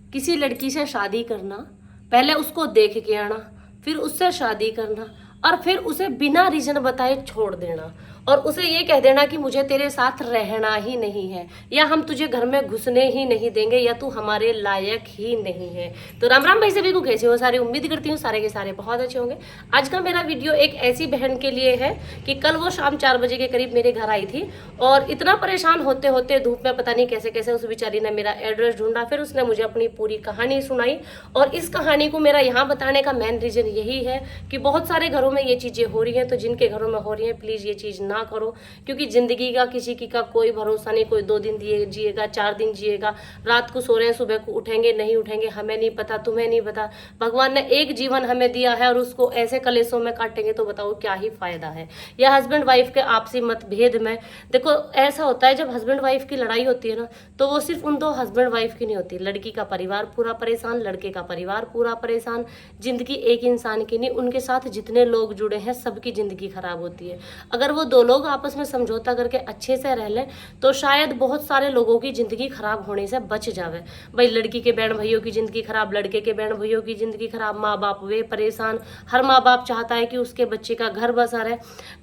किसी लड़की से शादी करना, पहले उसको देख के आना, फिर उससे शादी करना और फिर उसे बिना रीजन बताए छोड़ देना और उसे ये कह देना कि मुझे तेरे साथ रहना ही नहीं है, या हम तुझे घर में घुसने ही नहीं देंगे, या तू हमारे लायक ही नहीं है। तो राम राम भाई सभी को, कैसे हो सारे? उम्मीद करती हूँ सारे के सारे बहुत अच्छे होंगे। आज का मेरा वीडियो एक ऐसी बहन के लिए है कि कल वो शाम 4 बजे के करीब मेरे घर आई थी और इतना परेशान होते होते धूप में पता नहीं कैसे कैसे उस बेचारी ने मेरा एड्रेस ढूंढा, फिर उसने मुझे अपनी पूरी कहानी सुनाई। और इस कहानी को मेरा यहाँ बताने का मेन रीजन यही है कि बहुत सारे घरों में ये चीजें हो रही हैं, तो जिनके घरों में हो रही हैं प्लीज ये चीज ना करो, क्योंकि जिंदगी का किसी की का कोई भरोसा नहीं। कोई 2 दिन जिएगा, 4 दिन जिएगा, रात को सो रहे हैं, सुबह को उठेंगे नहीं उठेंगे हमें नहीं पता, तुम्हें नहीं पता। भगवान ने एक जीवन हमें दिया है और उसको ऐसे कलेशों में काटेंगे तो बताओ क्या ही फायदा है। या हस्बैंड वाइफ के आपसी मतभेद में देखो ऐसा होता है, जब हस्बैंड वाइफ की लड़ाई होती है ना, तो वो सिर्फ उन 2 हस्बैंड वाइफ की नहीं होती, लड़की का परिवार पूरा परेशान, लड़के का परिवार पूरा परेशान। जिंदगी एक इंसान की नहीं, उनके साथ जितने लोग जुड़े हैं सबकी जिंदगी खराब होती है। अगर वो 2 लोग आपस में समझौता करके अच्छे से रह लें तो शायद बहुत सारे लोगों की जिंदगी खराब होने से बच जावे। भाई लड़की के बहन भाइयों की जिंदगी खराब, लड़के के बहन भाइयों की जिंदगी खराब, माँ बाप वे परेशान। हर माँ बाप चाहता है कि उसके बच्चे का घर बसा रहे।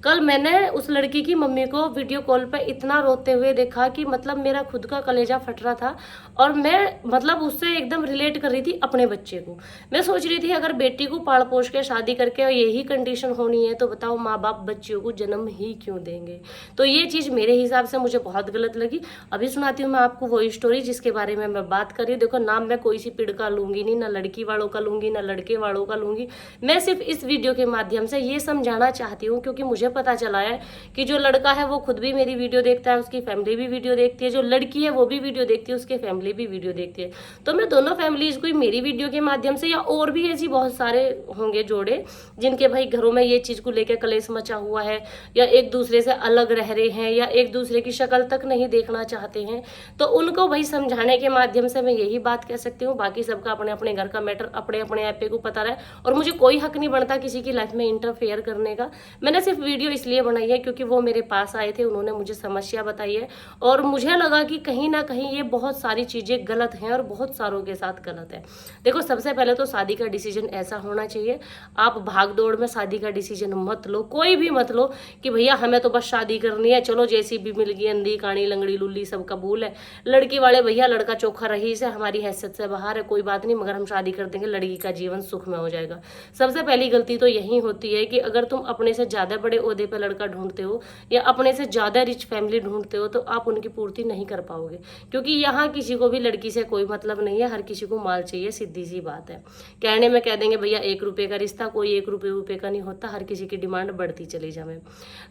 कल मैंने उस लड़की की मम्मी को वीडियो कॉल पे इतना रोते हुए देखा कि मतलब मेरा खुद का कलेजा फट रहा था और मैं मतलब उससे एकदम रिलेट कर रही थी अपने बच्चे को। मैं सोच रही थी अगर बेटी को पाल पोष के शादी करके और यही कंडीशन होनी है तो बताओ माँ बाप बच्चियों को जन्म ही क्यों देंगे। तो ये चीज मेरे हिसाब से मुझे बहुत गलत लगी। अभी सुनाती हूँ मैं आपको वो स्टोरी जिसके बारे में मैं बात कर रही हूँ। देखो नाम मैं कोई सी पीड़ का लूंगी नहीं, ना लड़की वालों का लूंगी ना लड़के वालों का लूंगी। मैं सिर्फ इस वीडियो के माध्यम से ये समझाना चाहती हूँ क्योंकि मुझे पता चला है कि जो लड़का है वो खुद भी मेरी वीडियो देखता है, उसकी फैमिली भी वीडियो देखती है, जो लड़की है वो भी वीडियो देखती है, उसकी फैमिली भी वीडियो देखती है। तो मैं दोनों फैमिलीज को मेरी वीडियो के माध्यम से, या और भी ऐसी बहुत सारे होंगे जोड़े जिनके भाई घरों में ये चीज को लेकर कलेश मचा हुआ है, या एक दूसरे से अलग रह रहे हैं, या एक दूसरे की शक्ल तक नहीं देखना चाहते हैं, तो उनको भाई समझाने के माध्यम से मैं यही बात कह सकती हूँ। बाकी सबका अपने अपने घर का मैटर अपने अपने आप को पता रहे और मुझे कोई हक नहीं बनता किसी की लाइफ में इंटरफेयर करने का। मैंने सिर्फ वीडियो इसलिए बनाई है क्योंकि वो मेरे पास आए थे, उन्होंने मुझे समस्या बताई है और मुझे लगा कि कहीं ना कहीं ये बहुत सारी चीजें गलत हैं और बहुत सारों के साथ गलत है। देखो सबसे पहले तो शादी का डिसीजन ऐसा होना चाहिए, आप भाग दौड़ में शादी का डिसीजन मत लो, कोई भी मत लो कि भैया हमें तो बस शादी करनी है, चलो जैसी भी मिल गई, अंधी काणी लंगड़ी लुल्ली सब कबूल है। लड़की वाले भैया लड़का चोखा रही से हमारी हैसियत से बाहर है, कोई बात नहीं, मगर हम शादी कर देंगे, लड़की का जीवन सुख में हो जाएगा। सबसे पहली गलती तो यही होती है कि अगर तुम अपने से ज्यादा बड़े ओहदे पर लड़का ढूंढते हो या अपने से ज्यादा रिच फैमिली ढूंढते हो तो आप उनकी पूर्ति नहीं कर पाओगे, क्योंकि यहाँ किसी को भी लड़की से कोई मतलब नहीं है, हर किसी को माल चाहिए, सीधी सी बात है। कहने में कह देंगे भैया 1 रुपए का रिश्ता, कोई 1 रुपए का नहीं होता, हर किसी की डिमांड बढ़ती चली जाए।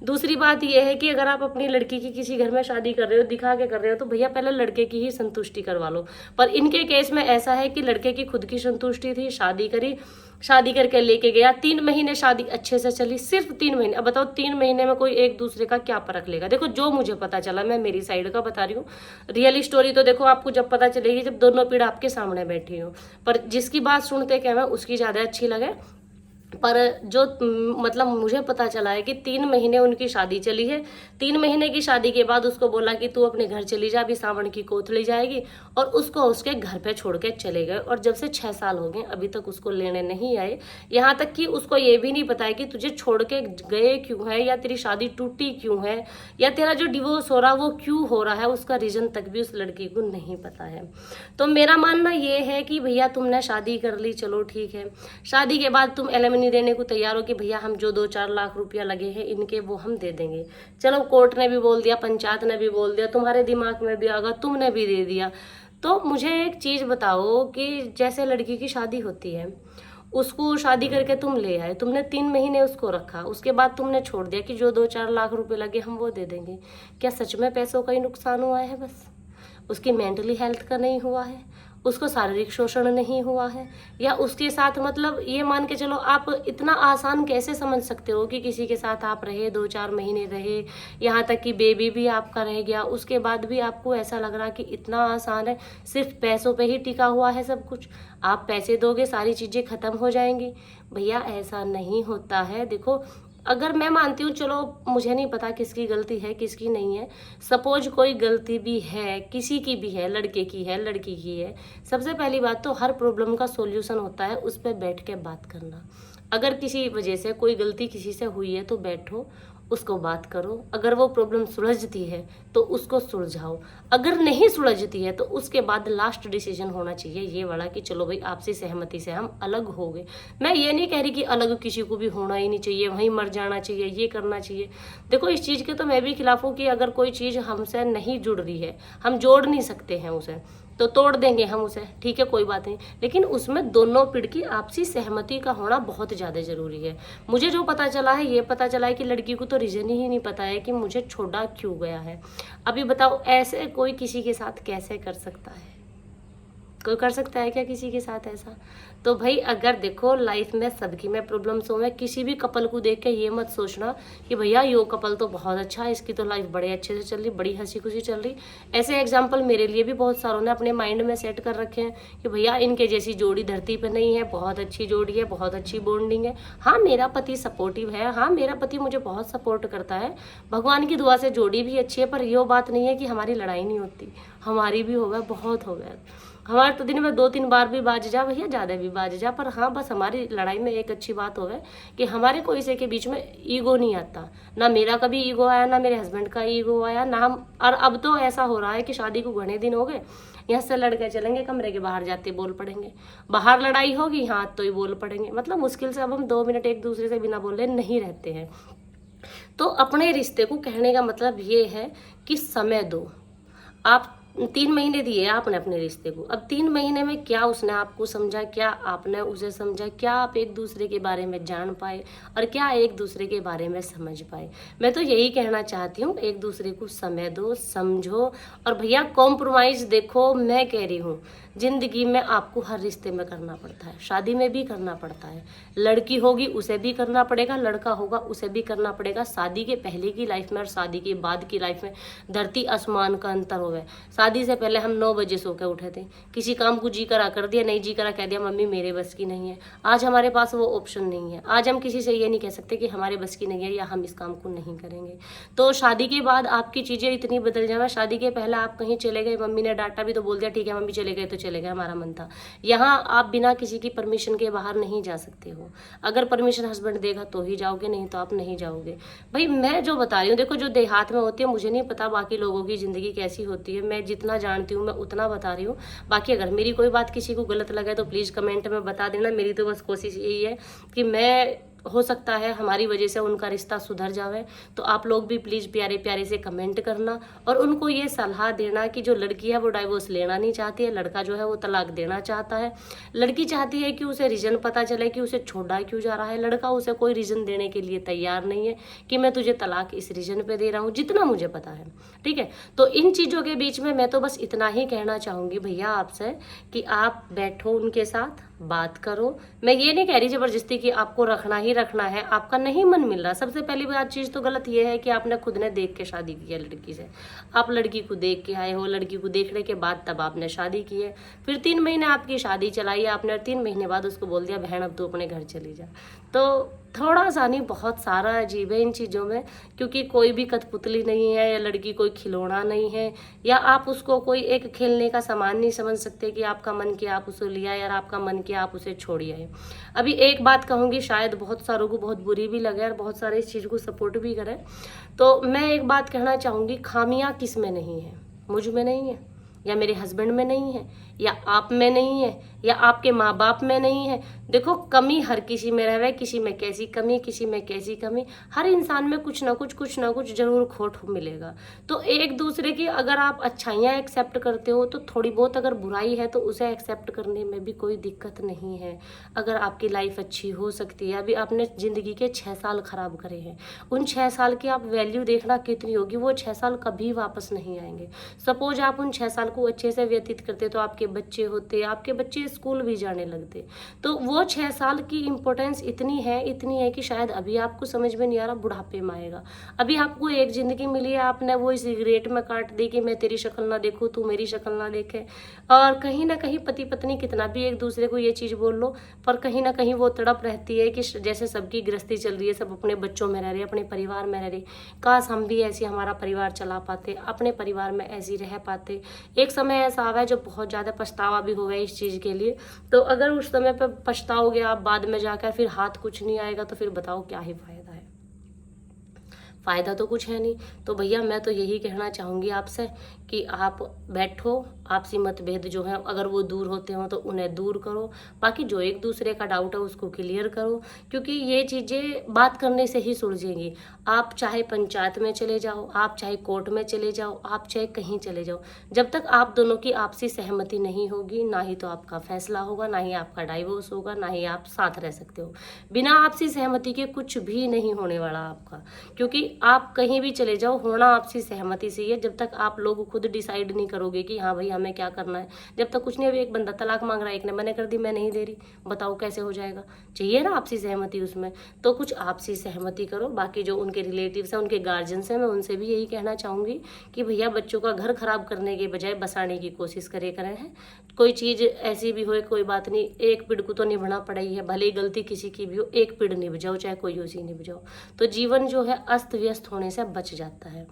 दूसरी बात यह है कि अगर आप अपनी लड़की की किसी घर में शादी कर रहे हो, दिखा के कर रहे हो, तो भैया पहले लड़के की ही संतुष्टि करवा लो। पर इनके केस में ऐसा है कि लड़के की खुद की संतुष्टि थी, शादी करी, शादी करके लेके गया, 3 महीने शादी अच्छे से चली, सिर्फ 3 महीने। अब बताओ 3 महीने में कोई एक दूसरे का क्या परख लेगा। देखो जो मुझे पता चला, मैं मेरी साइड का बता रही हूँ, रियल स्टोरी तो देखो आपको जब पता चलेगी जब दोनों पीढ़ आपके सामने बैठी हो। पर जिसकी बात सुनते क्या मैं उसकी ज्यादा अच्छी लगे। पर जो मतलब मुझे पता चला है कि 3 महीने उनकी शादी चली है, 3 महीने की शादी के बाद उसको बोला कि तू अपने घर चली जा, अभी सावन की कोथली जाएगी, और उसको उसके घर पे छोड़ के चले गए। और जब से 6 साल हो गए अभी तक उसको लेने नहीं आए, यहाँ तक कि उसको ये भी नहीं पता है कि तुझे छोड़ के गए क्यों है, या तेरी शादी टूटी क्यों है, या तेरा जो डिवोर्स हो रहा वो क्यों हो रहा है, उसका रीजन तक भी उस लड़की को नहीं पता है। तो मेरा मानना ये है कि भैया तुमने शादी कर ली, चलो ठीक है, शादी के बाद तुम एलिमनी देने को तैयार हो कि भैया हम जो 2-4 लाख रुपया लगे हैं इनके वो हम दे देंगे। चलो कोर्ट ने भी बोल दिया, पंचायत ने भी बोल दिया, तुम्हारे दिमाग में भी आगा, तुमने भी दे दिया। तो मुझे एक चीज बताओ कि जैसे लड़की की शादी होती है, उसको शादी करके तुम ले आए, तुमने 3 महीने उसको रखा, उसके बाद तुमने छोड़ दिया कि जो 2-4 लाख रुपए लगे हम वो दे देंगे। क्या सच में पैसों का ही नुकसान हुआ है? बस उसकी मेंटली हेल्थ का नहीं हुआ है, उसको शारीरिक शोषण नहीं हुआ है, या उसके साथ मतलब ये मान के चलो, आप इतना आसान कैसे समझ सकते हो कि किसी के साथ आप रहे, 2-4 महीने रहे, यहाँ तक कि बेबी भी आपका रह गया, उसके बाद भी आपको ऐसा लग रहा कि इतना आसान है, सिर्फ पैसों पे ही टिका हुआ है सब कुछ, आप पैसे दोगे सारी चीजें खत्म हो जाएंगी। भैया ऐसा नहीं होता है। देखो अगर मैं मानती हूँ, चलो मुझे नहीं पता किसकी गलती है किसकी नहीं है, सपोज कोई गलती भी है, किसी की भी है, लड़के की है लड़की की है, सबसे पहली बात तो हर प्रॉब्लम का सॉल्यूशन होता है उस पर बैठ के बात करना। अगर किसी वजह से कोई गलती किसी से हुई है तो बैठो, उसको बात करो। अगर वो प्रॉब्लम सुलझती है तो उसको सुलझाओ, अगर नहीं सुलझती है तो उसके बाद लास्ट डिसीजन होना चाहिए ये वाला कि चलो भाई आपसी सहमति से हम अलग हो गए। मैं ये नहीं कह रही कि अलग किसी को भी होना ही नहीं चाहिए, वहीं मर जाना चाहिए, ये करना चाहिए। देखो इस चीज़ के तो मैं भी खिलाफ हूँ कि अगर कोई चीज़ हमसे नहीं जुड़ रही है, हम जोड़ नहीं सकते हैं उसे, तो तोड़ देंगे हम उसे, ठीक है कोई बात नहीं, लेकिन उसमें दोनों पिड़ की आपसी सहमति का होना बहुत ज़्यादा ज़रूरी है। मुझे जो पता चला है, ये पता चला है कि लड़की को तो रीज़न ही नहीं पता है कि मुझे छोड़ा क्यों गया है। अभी बताओ ऐसे कोई किसी के साथ कैसे कर सकता है? कोई कर सकता है क्या किसी के साथ ऐसा? तो भाई अगर देखो लाइफ में सबकी में प्रॉब्लम्स हो, मैं किसी भी कपल को देख के ये मत सोचना कि भैया यो कपल तो बहुत अच्छा है, इसकी तो लाइफ बड़े अच्छे से चल रही, बड़ी हंसी खुशी चल रही। ऐसे एग्जाम्पल मेरे लिए भी बहुत सारों ने अपने माइंड में सेट कर रखे हैं कि भैया इनके जैसी जोड़ी धरती पर नहीं है, बहुत अच्छी जोड़ी है, बहुत अच्छी बॉन्डिंग है। हाँ मेरा पति सपोर्टिव है, हाँ मेरा पति मुझे बहुत सपोर्ट करता है, भगवान की दुआ से जोड़ी भी अच्छी है, पर यो बात नहीं है कि हमारी लड़ाई नहीं होती। हमारी भी हो गया, बहुत हो गया, हमारे तो दिन में 2-3 बार भी बाज जा भैया, ज़्यादा भी बाज जा, पर हाँ बस हमारी लड़ाई में एक अच्छी बात हो है कि हमारे कोई से के बीच में ईगो नहीं आता। ना मेरा कभी ईगो आया, ना मेरे हस्बैंड का ईगो आया, ना हम। और अब तो ऐसा हो रहा है कि शादी को घने दिन हो गए, यहाँ से लड़के चलेंगे, कमरे के बाहर जाते बोल पड़ेंगे, बाहर लड़ाई होगी हाँ तो ही बोल पड़ेंगे। मतलब मुश्किल से अब हम 2 मिनट एक दूसरे से बिना बोले नहीं रहते हैं। तो अपने रिश्ते को कहने का मतलब ये है कि समय दो। आप 3 महीने दिए आपने अपने रिश्ते को, अब 3 महीने में क्या उसने आपको समझा, क्या आपने उसे समझा, क्या आप एक दूसरे के बारे में जान पाए और क्या एक दूसरे के बारे में समझ पाए। मैं तो यही कहना चाहती हूँ, एक दूसरे को समय दो, समझो। और भैया कॉम्प्रोमाइज देखो, मैं कह रही हूँ जिंदगी में आपको हर रिश्ते में करना पड़ता है, शादी में भी करना पड़ता है। लड़की होगी उसे भी करना पड़ेगा, लड़का होगा उसे भी करना पड़ेगा। शादी के पहले की लाइफ में और शादी के बाद की लाइफ में धरती आसमान का अंतर हो गया। शादी से पहले हम 9 बजे सो के उठे थे, किसी काम को जी करा कर दिया, नहीं जी करा कह दिया मम्मी मेरे बस की नहीं है। आज हमारे पास वो ऑप्शन नहीं है, आज हम किसी से ये नहीं कह सकते कि हमारे बस की नहीं है या हम इस काम को नहीं करेंगे। तो शादी के बाद आपकी चीज़ें इतनी बदल जाए। शादी के पहले आप कहीं चले गए, मम्मी ने डांटा भी तो बोल दिया ठीक है मम्मी चले गए तो चले गए, हमारा मन था। यहाँ आप बिना किसी की परमिशन के बाहर नहीं जा सकते हो। अगर परमिशन हस्बैंड देगा तो ही जाओगे, नहीं तो आप नहीं जाओगे। भाई मैं जो बता रही हूँ, देखो जो देहात में होती है, मुझे नहीं पता बाकी लोगों की ज़िंदगी कैसी होती है, मैं जितना जानती हूँ मैं उतना बता रही हूँ। बाकी अगर मेरी कोई बात किसी को गलत लगे तो प्लीज़ कमेंट में बता देना। मेरी तो बस कोशिश यही है कि मैं, हो सकता है हमारी वजह से उनका रिश्ता सुधर जावे, तो आप लोग भी प्लीज़ प्यारे प्यारे से कमेंट करना और उनको ये सलाह देना कि जो लड़की है वो डाइवोर्स लेना नहीं चाहती है, लड़का जो है वो तलाक देना चाहता है। लड़की चाहती है कि उसे रीज़न पता चले कि उसे छोड़ा क्यों जा रहा है, लड़का उसे कोई रीज़न देने के लिए तैयार नहीं है कि मैं तुझे तलाक इस रीज़न पे दे रहा हूँ, जितना मुझे पता है। ठीक है, तो इन चीज़ों के बीच में मैं तो बस इतना ही कहना चाहूँगी भैया आपसे कि आप बैठो, उनके साथ बात करो। मैं ये नहीं कह रही ज़बरदस्ती कि आपको रखना ही रखना है, आपका नहीं मन मिल रहा। सबसे पहली बात चीज़ तो गलत ये है कि आपने खुद ने देख के शादी की है लड़की से। आप लड़की को देख के आए हो, लड़की को देखने के बाद तब आपने शादी की है, फिर 3 महीने आपकी शादी चलाई है आपने, और 3 महीने बाद उसको बोल दिया बहन अब तू अपने घर चली जा। तो थोड़ा सा नहीं, बहुत सारा अजीब है इन चीज़ों में, क्योंकि कोई भी कठपुतली नहीं है या लड़की कोई खिलौना नहीं है, या आप उसको कोई एक खेलने का सामान नहीं समझ सकते कि आपका मन किया आप उसे लिया या आपका मन किया आप उसे छोड़िए। अभी एक बात कहूँगी, शायद बहुत सारों को बहुत बुरी भी लगे और बहुत सारे इस चीज़ को सपोर्ट भी करें, तो मैं एक बात कहना चाहूँगी, खामियाँ किस में नहीं है? मुझ में नहीं है, या मेरे हस्बैंड में नहीं है, या आप में नहीं है, या आपके माँ बाप में नहीं है। देखो कमी हर किसी में रहे, किसी में कैसी कमी, किसी में कैसी कमी, हर इंसान में कुछ ना कुछ जरूर खोट मिलेगा। तो एक दूसरे की अगर आप अच्छाइयाँ एक्सेप्ट करते हो तो थोड़ी बहुत अगर बुराई है तो उसे एक्सेप्ट करने में भी कोई दिक्कत नहीं है। अगर आपकी लाइफ अच्छी हो सकती है, अभी आपने ज़िंदगी के 6 साल खराब करे हैं, उन 6 साल की आप वैल्यू देखना कितनी होगी, वो 6 साल कभी वापस नहीं आएंगे। सपोज आप उन 6 साल को अच्छे से व्यतीत करते तो आपके आपके बच्चे होते, आपके बच्चे स्कूल भी जाने लगते, तो वो 6 साल की इम्पोर्टेंस इतनी है कि शायद अभी आपको समझ में नहीं आ रहा, बुढ़ापे में आएगा। अभी आपको एक ज़िंदगी मिली है, आपने वो सिगरेट में काट दी कि मैं तेरी शक्ल ना देखूँ, तू मेरी शक्ल ना देखे। और कहीं ना कहीं पति पत्नी कितना भी एक दूसरे को ये चीज़ बोल लो, पर कहीं ना कहीं वो तड़प रहती है कि जैसे सबकी गृहस्थी चल रही है, सब अपने बच्चों में रह रहे, अपने परिवार में रह रहे, काश हम भी ऐसे हमारा परिवार चला पाते, अपने परिवार में ऐसे रह पाते। एक समय ऐसा आवा है जब बहुत ज़्यादा पछतावा भी होगा इस चीज़ के लिए। तो अगर उस समय पर पछताओगे आप, बाद में जाकर फिर हाथ कुछ नहीं आएगा, तो फिर बताओ क्या ही फायदा है। फ़ायदा तो कुछ है नहीं। तो भैया मैं तो यही कहना चाहूँगी आपसे कि आप बैठो, आपसी मतभेद जो है अगर वो दूर होते हो तो उन्हें दूर करो, बाकी जो एक दूसरे का डाउट है उसको क्लियर करो, क्योंकि ये चीज़ें बात करने से ही सुलझेंगी। आप चाहे पंचायत में चले जाओ, आप चाहे कोर्ट में चले जाओ, आप चाहे कहीं चले जाओ, जब तक आप दोनों की आपसी सहमति नहीं होगी, ना ही तो आपका फैसला होगा, ना ही आपका डाइवोर्स होगा, ना ही आप साथ रह सकते हो। बिना आपसी सहमति के कुछ भी नहीं होने वाला आपका, क्योंकि आप कहीं भी चले जाओ, होना आपसी सहमति से ही है। जब तक आप लोग खुद डिसाइड नहीं करोगे कि हाँ भाई हमें क्या करना है, जब तक कुछ नहीं। अभी एक बंदा तलाक मांग रहा है, एक ने मना कर दी, मैं नहीं दे रही, बताओ कैसे हो जाएगा। चाहिए ना आपसी सहमति उसमें, तो कुछ आपसी सहमति करो। बाकी जो उनके रिलेटिव्स हैं, उनके गार्जियंस हैं, मैं उनसे भी यही कहना चाहूँगी कि भैया बच्चों का घर खराब करने के बजाय बसाने की कोशिश करें हैं। कोई चीज़ ऐसी भी हो, कोई बात नहीं, एक पेड़ को तो निभाना पड़ा ही है, भले ही गलती किसी की भी हो, एक पेड़ निभ जाओ, चाहे कोई उसी निभ जाओ, तो जीवन जो है अस्त व्यस्त होने से बच जाता है।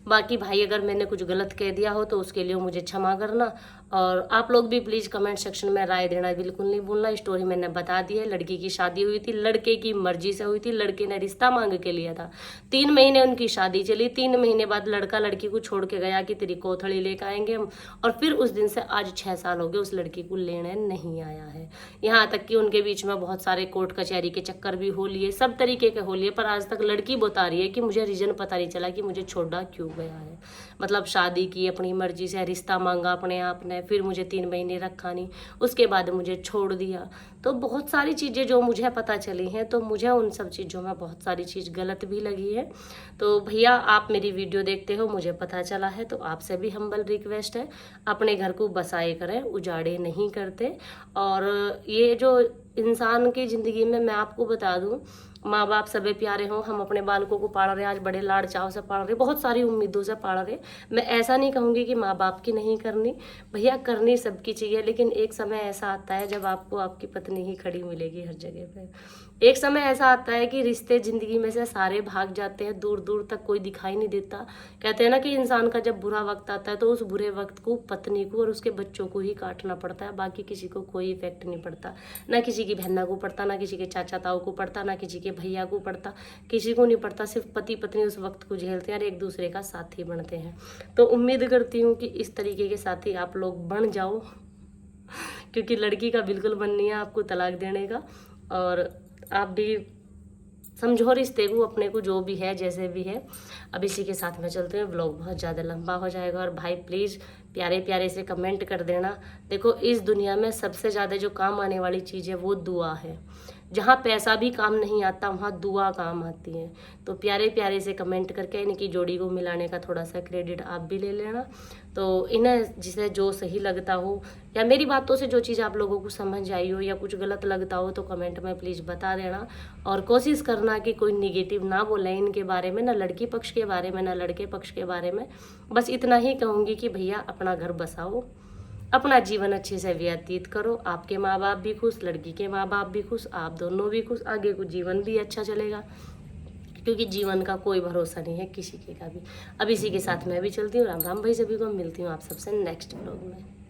बाकी भाई अगर मैंने कुछ गलत कह दिया हो तो उसके लिए मुझे क्षमा करना, और आप लोग भी प्लीज़ कमेंट सेक्शन में राय देना बिल्कुल नहीं भूलना। स्टोरी मैंने बता दी है, लड़की की शादी हुई थी, लड़के की मर्जी से हुई थी, लड़के ने रिश्ता मांग के लिया था, 3 महीने उनकी शादी चली, 3 महीने बाद लड़का लड़की को छोड़ के गया कि तेरी कोथड़ी लेकर आएंगे हम, और फिर उस दिन से आज 6 साल हो गए उस लड़की को लेने नहीं आया है। यहाँ तक कि उनके बीच में बहुत सारे कोर्ट कचहरी के चक्कर भी हो लिए, सब तरीके के हो लिए, पर आज तक लड़की बता रही है कि मुझे रीजन पता नहीं चला कि मुझे छोड़ा क्यों गया है। मतलब शादी की अपनी मर्जी से, रिश्ता मांगा अपने आप ने, फिर मुझे 3 महीने रखा नहीं, उसके बाद मुझे छोड़ दिया। तो बहुत सारी चीज़ें जो मुझे पता चली हैं, तो मुझे उन सब चीज़ों में बहुत सारी चीज़ गलत भी लगी है। तो भैया आप मेरी वीडियो देखते हो, मुझे पता चला है, तो आपसे भी हम्बल रिक्वेस्ट है, अपने घर को बसाए करें, उजाड़े नहीं करते। और ये जो इंसान की ज़िंदगी में मैं आपको बता दूं, माँ बाप सभी प्यारे हों, हम अपने बालकों को पाल रहे हैं, आज बड़े लाड़ चाव से पाल रहे, बहुत सारी उम्मीदों से पाल रहे। मैं ऐसा नहीं कहूँगी कि माँ बाप की नहीं करनी, भैया करनी सबकी चाहिए, लेकिन एक समय ऐसा आता है जब आपको आपकी पत्नी ही खड़ी मिलेगी हर जगह पे। एक समय ऐसा आता है कि रिश्ते ज़िंदगी में से सारे भाग जाते हैं, दूर दूर तक कोई दिखाई नहीं देता। कहते हैं ना कि इंसान का जब बुरा वक्त आता है तो उस बुरे वक्त को पत्नी को और उसके बच्चों को ही काटना पड़ता है, बाकी किसी को कोई इफेक्ट नहीं पड़ता, ना किसी की बहना को पड़ता, ना किसी के चाचा ताऊ को पड़ता, ना किसी के भैया को पड़ता, किसी को नहीं पड़ता। सिर्फ पति पत्नी उस वक्त को झेलते हैं और एक दूसरे का साथी बनते हैं। तो उम्मीद करती हूँ कि इस तरीके के साथी आप लोग बन जाओ, क्योंकि लड़की का बिल्कुल मन नहीं है आपको तलाक देने का। और आप भी समझो रिश्ते को, अपने को, जो भी है जैसे भी है। अब इसी के साथ में चलते हैं, व्लॉग बहुत ज़्यादा लंबा हो जाएगा। और भाई प्लीज़ प्यारे प्यारे से कमेंट कर देना। देखो इस दुनिया में सबसे ज़्यादा जो काम आने वाली चीज़ है वो दुआ है। जहाँ पैसा भी काम नहीं आता वहाँ दुआ काम आती है। तो प्यारे प्यारे से कमेंट करके इनकी जोड़ी को मिलाने का थोड़ा सा क्रेडिट आप भी ले लेना। तो इन्हें जिसे जो सही लगता हो, या मेरी बातों से जो चीज़ आप लोगों को समझ आई हो या कुछ गलत लगता हो, तो कमेंट में प्लीज़ बता देना। और कोशिश करना कि कोई निगेटिव ना बोले इनके बारे में, ना लड़की पक्ष के बारे में ना लड़के पक्ष के बारे में। बस इतना ही कहूँगी कि भैया अपना घर बसाओ, अपना जीवन अच्छे से व्यतीत करो, आपके माँ बाप भी खुश, लड़की के माँ बाप भी खुश, आप दोनों भी खुश, आगे को जीवन भी अच्छा चलेगा, क्योंकि जीवन का कोई भरोसा नहीं है किसी के का भी। अब इसी के साथ मैं भी चलती हूँ। राम राम भाई, सभी को मिलती हूँ आप सबसे नेक्स्ट ब्लॉग में।